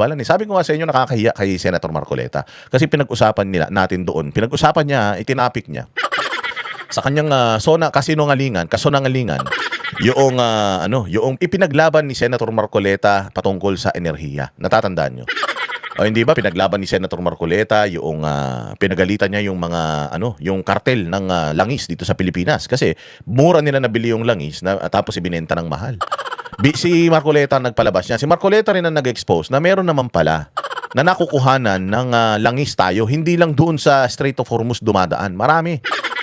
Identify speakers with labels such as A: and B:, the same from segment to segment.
A: balan eh. Sabi ko nga sa inyo, nakakahiya kay Senator Marcoleta. Kasi pinag-usapan natin doon. Pinag-usapan niya, itinapik niya sa kanyang kasonangalingan, yung yung ipinaglaban ni Senator Marcoleta patungkol sa enerhiya. Natatandaan nyo? O hindi ba pinaglaban ni Senator Marcoleta yung pinagalitan niya yung mga yung kartel ng langis dito sa Pilipinas kasi mura nila nabili yung langis tapos ibinenta ng mahal. Si Marcoleta ang nagpalabas niya. Si Marcoleta rin ang nag-expose na meron naman pala na nakukuhanan ng langis tayo, hindi lang doon sa Strait of Hormuz dumadaan. Marami.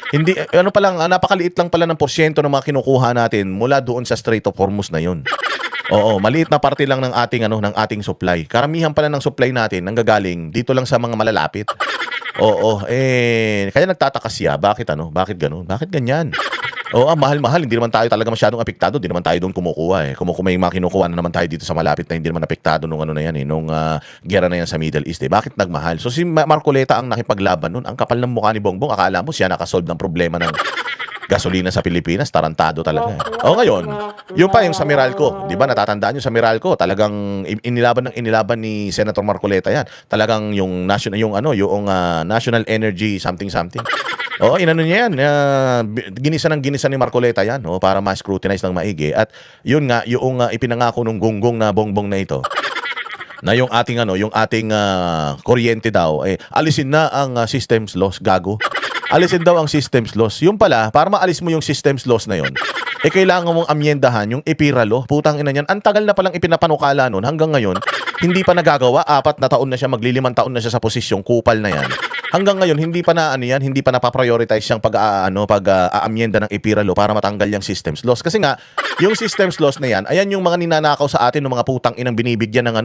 A: Hindi napakaliit lang pala ng porsyento ng mga kinukuha natin mula doon sa Strait of Hormuz na 'yon. Oo, maliit na parte lang ng ating supply. Karamihan pala ng supply natin nanggagaling dito lang sa mga malalapit. Oo, kaya nagtataka siya, bakit gano'n? Bakit ganyan? Oo, mahal-mahal, hindi naman tayo talaga masyadong apektado, hindi naman tayo doon kumukuha eh. Kung may mga kinukuha na naman tayo dito sa malapit na hindi naman apektado nung nung gera na yan sa Middle East eh. Bakit nagmahal? So si Marcoleta ang nakipaglaban noon. Ang kapal ng mukha ni Bongbong, akala mo siya nakasolve ng problema ng gasolina sa Pilipinas, tarantado talaga. O ngayon, yung pa yung sa Meralco, 'di ba natatandaan niyo sa Meralco, talagang inilaban ni Senator Marcoleta 'yan. Talagang yung National Energy something. Oo, inano niya yan. Ginisa ni Marcoleta yan para ma-scrutinize ng maigi. At yun nga, yung ipinangako ng gunggong na Bongbong na ito, na yung ating kuryente daw, alisin na ang systems loss, gago. Alisin daw ang systems loss. Yung pala, para maalis mo yung systems loss na yun, kailangan mong amyendahan yung EPIRA law. Putang ina niyan. Ang tagal na palang ipinapanukala nun. Hanggang ngayon, hindi pa nagagawa. 4 na taon na siya, magli-5 taon na siya sa posisyong kupal na yan. Hanggang ngayon, hindi pa napaprioritize siyang pag-aamyenda ng EPIRA law para matanggal yung systems loss. Kasi nga, yung systems loss na yan, ayan yung mga ninanakaw sa atin ng mga putang inang binibigyan ng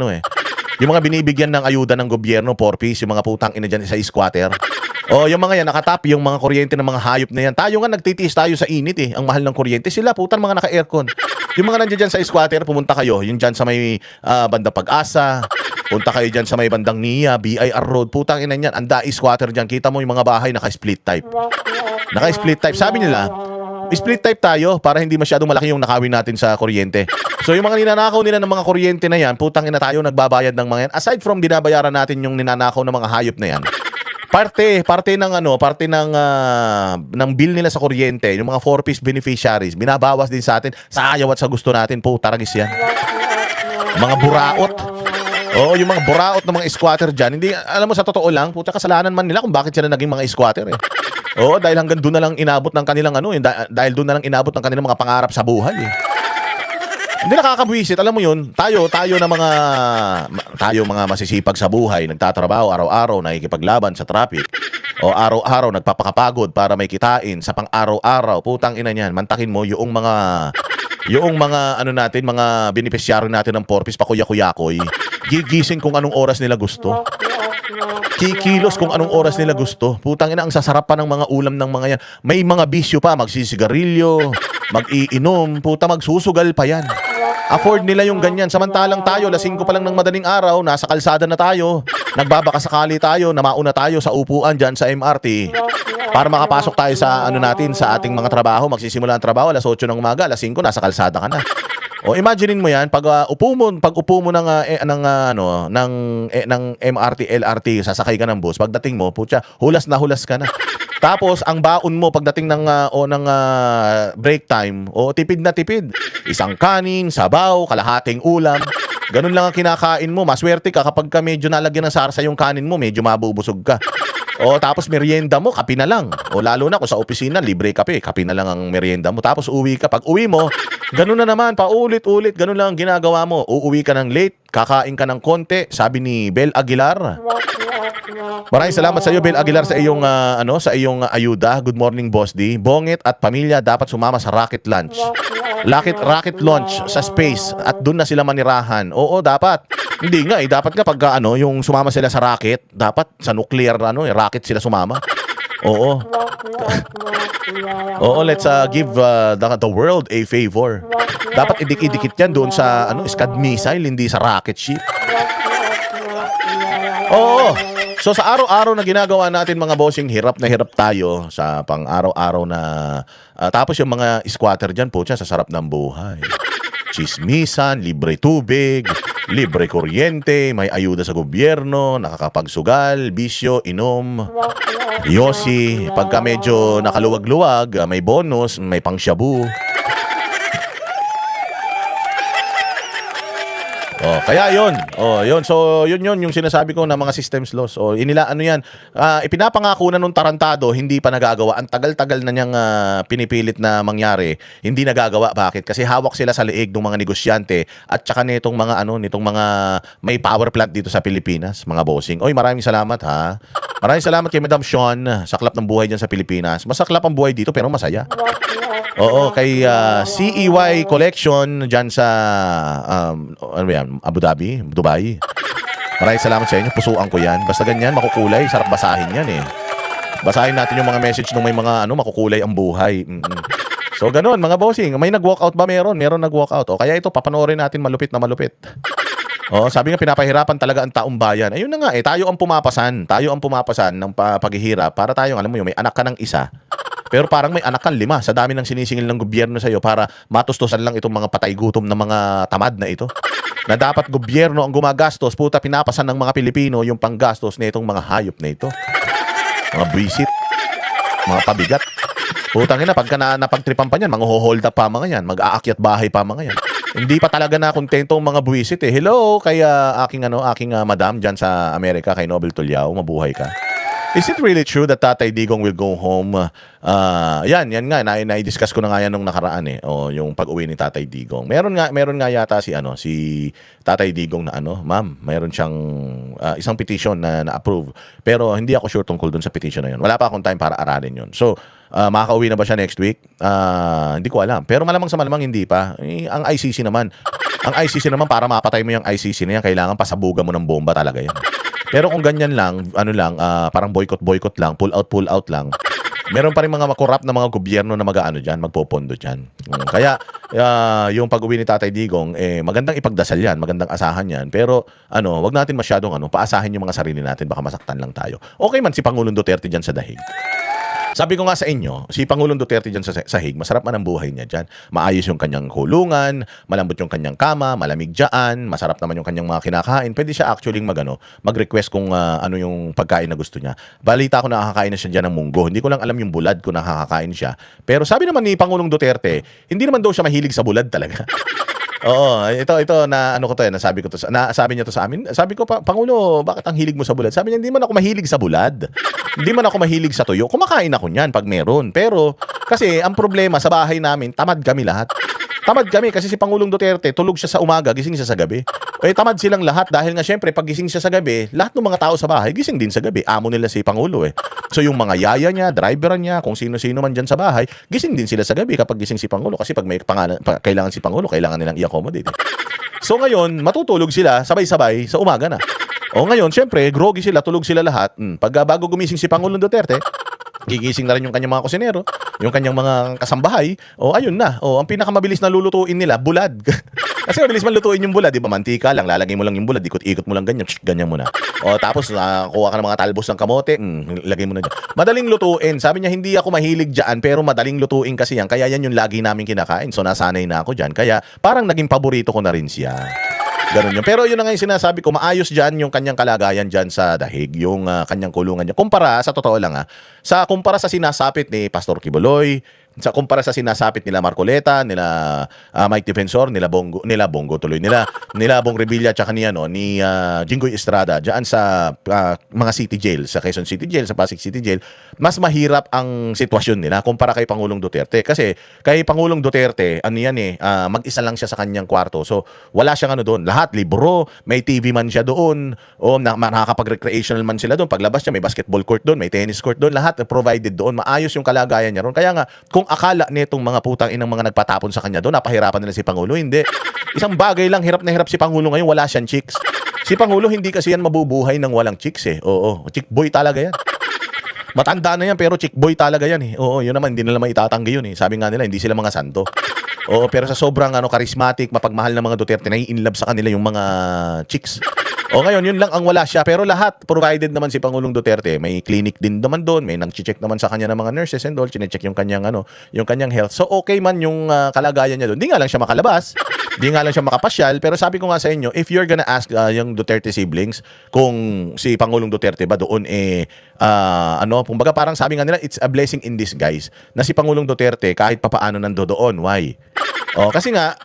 A: yung mga binibigyan ng ayuda ng gobyerno, 4Ps, yung mga putang ina dyan sa squatter. O, yung mga yan, nakatap, yung mga kuryente ng mga hayop na yan. Tayo nga, nagtitiis tayo sa init eh. Ang mahal ng kuryente. Sila, putan, mga naka-aircon. Yung mga nandiyan dyan sa squatter, pumunta kayo. Yung dyan sa may banda Pag-asa. Punta kayo dyan sa may bandang NIA, BIR Road. Putang ina yan. Anda squatter dyan. Kita mo yung mga bahay, naka-split type. Naka-split type. Sabi nila, split type tayo para hindi masyadong malaki yung nakawin natin sa kuryente. So yung mga ninanakaw nila ng mga kuryente na yan, putang ina tayo nagbabayad ng mga yan. Aside from binabayaran natin yung ninanakaw ng mga hayop na yan, parte ng bill nila sa kuryente, yung mga 4Ps beneficiaries, binabawas din sa atin sa ayaw at sa gusto natin. Taragis yan. Mga buraot. Oo, yung mga buraot ng mga squatter dyan, hindi, alam mo, sa totoo lang, kasalanan man nila kung bakit sila naging mga squatter eh. Oo, dahil hanggang doon na lang inabot ng kanilang dahil doon na lang inabot ng kanilang mga pangarap sa buhay eh. Hindi nakakabwisit, alam mo yun, tayo mga masisipag sa buhay, nagtatrabaho araw-araw, nakikipaglaban sa traffic, o araw-araw nagpapakapagod para may kitain sa pang-araw-araw, putang ina niyan, mantakin mo yung mga mga beneficiary natin ng 4Ps, pakuya-kuyakoy, gigising kung anong oras nila gusto. Kikilos kung anong oras nila gusto. Putang ina, ang sasarap pa ng mga ulam ng mga yan. May mga bisyo pa, magsisigarilyo, mag-iinom, magsusugal pa yan. Afford nila yung ganyan. Samantalang tayo, 5 pa lang ng madaling araw, nasa kalsada na tayo, nagbabakasakali tayo, na mauna tayo sa upuan dyan sa MRT para makapasok tayo sa sa ating mga trabaho. Magsisimula ang trabaho, 8 ng umaga, 5 nasa kalsada ka na. O imaginein mo 'yan, pag upo mo ng MRT, LRT, sasakay ka ng bus, pagdating mo, hulas na hulas ka na. Tapos ang baon mo pagdating ng break time, tipid na tipid. Isang kanin, sabaw, kalahating ulam. Ganun lang ang kinakain mo. Maswerte ka kapag medyo nalagyan ng sarsa yung kanin mo, medyo mabubusog ka. Tapos merienda mo, kape na lang. Lalo na kung sa opisina, libre kape na lang ang merienda mo. Tapos uwi ka. Pag uwi mo, ganun na naman, paulit-ulit, ganun lang ang ginagawa mo. Uuwi ka ng late, kakain ka ng konti, sabi ni Bel Aguilar. Maraming salamat sa iyo, Bel Aguilar, sa iyong ayuda. Good morning, Boss D. Bongit at pamilya dapat sumama sa rocket launch. Rocket launch sa space at doon na sila manirahan. Oo, dapat. Hindi nga dapat nga pagka yung sumama sila sa rocket, dapat sa nuclear rocket sila sumama. Oo. Oo, let's give the world a favor. Dapat idikit yan doon sa Scud missile, hindi sa rocket ship. Oo. So sa araw-araw na ginagawa natin mga bossing, hirap na hirap tayo sa pang-araw-araw na tapos yung mga squatter dyan, sa sarap ng buhay. Chismisan, libre tubig, libre kuryente, may ayuda sa gobyerno, nakakapagsugal, bisyo, inom, yosi. Pagka medyo nakaluwag-luwag, may bonus, may pang-shabu. Oh, kaya 'yon. Oh, 'yon. So, 'yun yung sinasabi ko na mga systems loss. Oh, ano 'yan? Ipinapangako na nung tarantado, hindi pa nagagawa. Ang tagal-tagal na niyang pinipilit na mangyari, hindi nagagawa. Bakit? Kasi hawak sila sa leeg ng mga negosyante at saka nitong mga may power plant dito sa Pilipinas, mga bossing. Oy, maraming salamat ha. Maraming salamat kay Madam Sean, saklap ng buhay diyan sa Pilipinas. Masaklap ang buhay dito pero masaya. Oo, kay CEY Collection dyan sa ano ba yan? Abu Dhabi, Dubai. Maraming salamat sa inyo. Pusuan ko yan. Basta ganyan, makukulay. Sarap basahin yan eh. Basahin natin yung mga message nung may mga makukulay ang buhay. So ganun, mga bossing. May nag-walkout ba meron? Meron nag-walkout. O kaya ito, papanoorin natin malupit na malupit. Oh, sabi nga pinapahirapan talaga ang taong bayan. Ayun na nga eh, tayo ang pumapasan. Tayo ang pumapasan ng paghihirap para tayo, alam mo yun, may anak ka ng isa. Pero parang may anak kang 5 sa dami ng sinisingil ng gobyerno sa iyo para matustusan lang itong mga patay gutom na mga tamad na ito. Na dapat gobyerno ang gumagastos, puta pinapasan ng mga Pilipino yung panggastos na itong mga hayop na ito. Mga buwisit, mga pabigat. Putang ina, pagka napagtripan pa niyan, mangho-hold up pa mga yan, mag-aakyat bahay pa mga yan. Hindi pa talaga na kontento ang mga buwisit eh. Hello, kaya aking madam diyan sa Amerika kay Nobel Tulyao, mabuhay ka. Is it really true that Tatay Digong will go home? Yan nga, na-discuss ko na nga yan nung nakaraan eh. O yung pag-uwi ni Tatay Digong. Meron nga yata si Tatay Digong na ma'am, meron siyang isang petition na na-approve. Pero hindi ako sure tungkol dun sa petition na yun. Wala pa akong time para aralin yun. So, makakauwi na ba siya next week? Hindi ko alam. Pero malamang sa malamang hindi pa. Ang ICC naman para mapatay mo yung ICC na yan, kailangan pasabugan mo ng bomba talaga yan. Pero kung ganyan lang, parang boycott lang, pull out lang. Meron pa rin mga makorrupt na mga gobyerno na magpopondo diyan. Kaya yung pag-uwi ni Tatay Digong magandang ipagdasal 'yan, magandang asahan 'yan. Pero wag natin masyadong paasahin yung mga sarili natin, baka masaktan lang tayo. Okay man si Pangulong Duterte diyan sa dahig. Sabi ko nga sa inyo, si Pangulong Duterte dyan sa sahig, masarap man ang buhay niya dyan. Maayos yung kanyang kulungan, malambot yung kanyang kama, malamig dyan, masarap naman yung kanyang mga kinakain. Pwede siya actually mag-request kung ano yung pagkain na gusto niya. Balita ko nakakakain na siya dyan ng munggo. Hindi ko lang alam yung bulad kung nakakakain siya. Pero sabi naman ni Pangulong Duterte, hindi naman daw siya mahilig sa bulad talaga. Oo, ito na nasabi niya to sa amin. Sabi ko, Pangulo, bakit ang hilig mo sa bulad? Sabi niya, hindi man ako mahilig sa bulad. Hindi man ako mahilig sa tuyo. Kumakain ako niyan pag meron. Pero kasi ang problema sa bahay namin, tamad kami lahat. Tamad kami kasi si Pangulong Duterte, tulog siya sa umaga, gising siya sa gabi. Tamad silang lahat dahil nga syempre pag gising siya sa gabi, lahat ng mga tao sa bahay gising din sa gabi. Amo nila si Pangulo eh. So yung mga yaya niya, driver niya, kung sino-sino man dyan sa bahay, gising din sila sa gabi kapag gising si Pangulo. Kasi pag may kailangan si Pangulo, kailangan nilang i-accommodate. So ngayon, matutulog sila sabay-sabay sa umaga na. O ngayon, syempre, groggy sila, tulog sila lahat. Pag bago gumising si Pangulong Duterte, gigising na rin yung kanyang mga kusinero, yung kanyang mga kasambahay. Ayun na. Ang pinakamabilis na lulutuin nila, bulad. Kasi mabilis man lutuin yung bulad, di ba? Mantika lang, lalagay mo lang yung bulad, ikot-ikot mo lang ganyan mo na. Tapos kuha ka ng mga talbos ng kamote, lagay mo na dyan. Madaling lutuin. Sabi niya, hindi ako mahilig dyan, pero madaling lutuin kasi yan. Kaya yan yung lagi namin kinakain. So nasanay na ako dyan. Kaya parang naging paborito ko na rin siya. Ganun yun. Pero yun na nga yung sinasabi ko, maayos dyan yung kanyang kalagayan dyan sa dahig, yung kanyang kulungan niya. Kumpara, sa totoo lang kumpara sa sinasapit ni Pastor Kibuloy, kumpara sa sinasapit nila Marcoleta, nila Mike Defensor, nila Bongo tuloy, nila Bong Revilla, tsaka ni Jinggoy Estrada, dyan sa mga city jail, sa Quezon City Jail, sa Pasig City Jail, mas mahirap ang sitwasyon nila kumpara kay Pangulong Duterte. Kasi kay Pangulong Duterte, mag-isa lang siya sa kanyang kwarto. So, wala siyang doon. Lahat, libro, may TV man siya doon, nakakapag-recreational man sila doon. Paglabas niya, may basketball court doon, may tennis court doon, lahat provided doon. Maayos yung kalagayan niya doon. Kaya nga, kung akala nitong mga putang inang mga nagpatapon sa kanya doon, napahirapan nila si Pangulo, hindi. Isang bagay lang, hirap na hirap si Pangulo ngayon, wala siyang chicks. Si Pangulo, hindi kasi yan mabubuhay ng walang chicks eh. Oo, chick boy talaga yan. Matanda na yan, pero chick boy talaga yan eh. Oo, yun naman, hindi nila maitatanggi yun eh. Sabi nga nila, hindi sila mga santo. Oo, pero sa sobrang charismatic, mapagmahal na mga Duterte, nai-inlove sa kanila yung mga chicks. Ngayon, yun lang ang wala siya. Pero lahat, provided naman si Pangulong Duterte. May clinic din naman doon. May nag-check naman sa kanya ng mga nurses and all. Chine-check yung kanyang health. So, okay man yung kalagayan niya doon. Hindi nga lang siya makalabas. Di nga lang siya makapasyal, pero sabi ko nga sa inyo, if you're gonna ask yung Duterte siblings kung si Pangulong Duterte ba doon kumbaga parang sabi nga nila, it's a blessing in disguise na si Pangulong Duterte kahit papaano nando doon. Why? Kasi nga,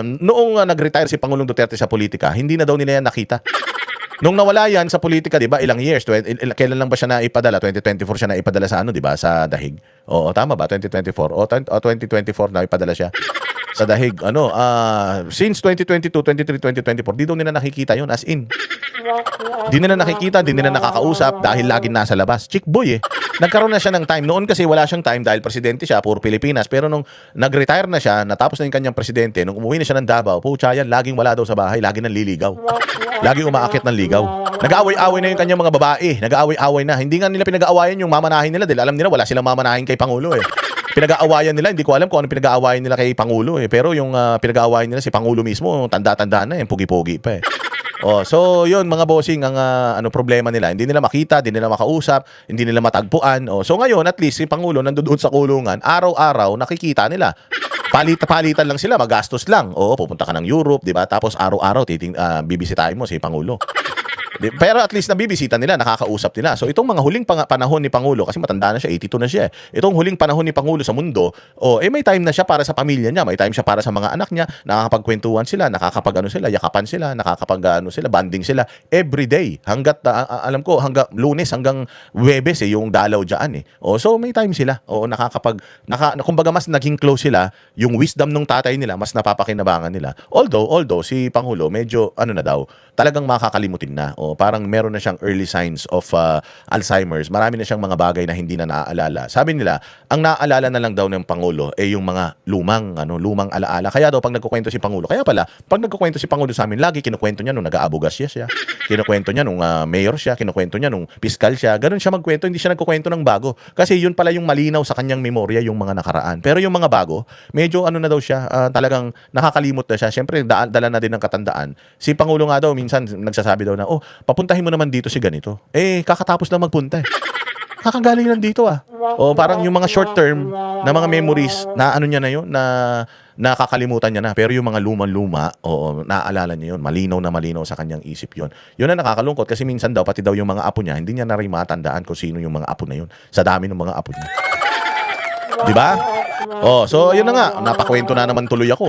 A: noong nag-retire si Pangulong Duterte sa politika, hindi na daw nila yan nakita. Nung nawala yan sa politika, 'di ba? Ilang years? Kailan lang ba siya naipadala? 2024 siya naipadala sa di ba? Sa Dahig. Oo, tama ba? 2024. 2024 na ipadala siya sa Dahig. Since 2022, 23, 2024, di daw nila nakikita 'yon as in. Di nila nakikita, di nila nakakausap dahil laging nasa labas. Chick boy eh. Nagkaroon na siya ng time. Noon kasi wala siyang time dahil presidente siya, puro Pilipinas. Pero nung nag-retire na siya, natapos na yung kanyang presidente, nung umuwi na siya ng Davao, pucha yan, laging wala daw sa bahay, laging nanliligaw. Laging umaakit ng ligaw. Nag-aaway-away na yung kanyang mga babae. Nag-aaway-away na. Hindi nga nila pinag-aawayan yung mamanahin nila dahil alam nila wala silang mamanahin kay Pangulo eh. Pinag-aawayan nila, hindi ko alam kung ano pinag-aawayan nila kay Pangulo eh. Pero yung pinag-aawayan nila si Pangulo mismo, tanda-tanda na eh, pugi-pugi pa eh. So yun mga bossing ang problema nila. Hindi nila makita, hindi nila makausap, hindi nila matagpuan. So ngayon at least si Pangulo nandoon sa kulungan, araw-araw nakikita nila. Palitan lang sila, magastos lang. Pupunta ka ng Europe, 'di ba? Tapos araw-araw bibisitahin mo si Pangulo. Pero at least nabibisita nila, nakakausap nila. So itong mga huling panahon ni Pangulo, kasi matanda na siya, 82 na siya. Itong huling panahon ni Pangulo sa mundo, may time na siya para sa pamilya niya, may time siya para sa mga anak niya, nakakapagkwentuhan sila, sila, yakapan sila, sila, banding sila every day. Hanggat alam ko, hanggang Lunes hanggang Huwebes yung dalaw diyan eh. So may time sila. Kumbaga mas naging close sila, yung wisdom ng tatay nila mas napapakinabangan nila. Although si Pangulo medyo na daw, talagang makakalimutin na. Parang meron na siyang early signs of Alzheimer's. Marami na siyang mga bagay na hindi na naaalala. Sabi nila, ang naaalala na lang daw ng Pangulo yung mga lumang alaala. Kaya daw pag nagkukwento si Pangulo, kaya pala, pag nagkukwento si Pangulo sa amin, lagi kinukwento niya nung nag-aabogasya siya. Kinukwento niya nung mayor siya, kinukwento niya nung piskal siya. Ganun siya magkwento, hindi siya nagkukwento ng bago. Kasi yun pala yung malinaw sa kanyang memorya, yung mga nakaraan. Pero yung mga bago, medyo na daw siya, talagang nakakalimot na siya. Siyempre, dala na din ng katandaan. Si Pangulo nga daw, minsan nagsasabi daw na, papuntahin mo naman dito si ganito. Kakatapos lang magpunta eh. Kakagaling lang dito ah. Parang yung mga short term na mga memories na niya na yun, na nakakalimutan niya na. Pero yung mga luma-luma, naaalala niya yun. Malinaw na malinaw sa kanyang isip yun. Yun na nakakalungkot kasi minsan daw, pati daw yung mga apo niya, hindi niya na rin matandaan kung sino yung mga apo na yun. Sa dami ng mga apo niya. Diba? So yun na nga, napakwento na naman tuloy ako.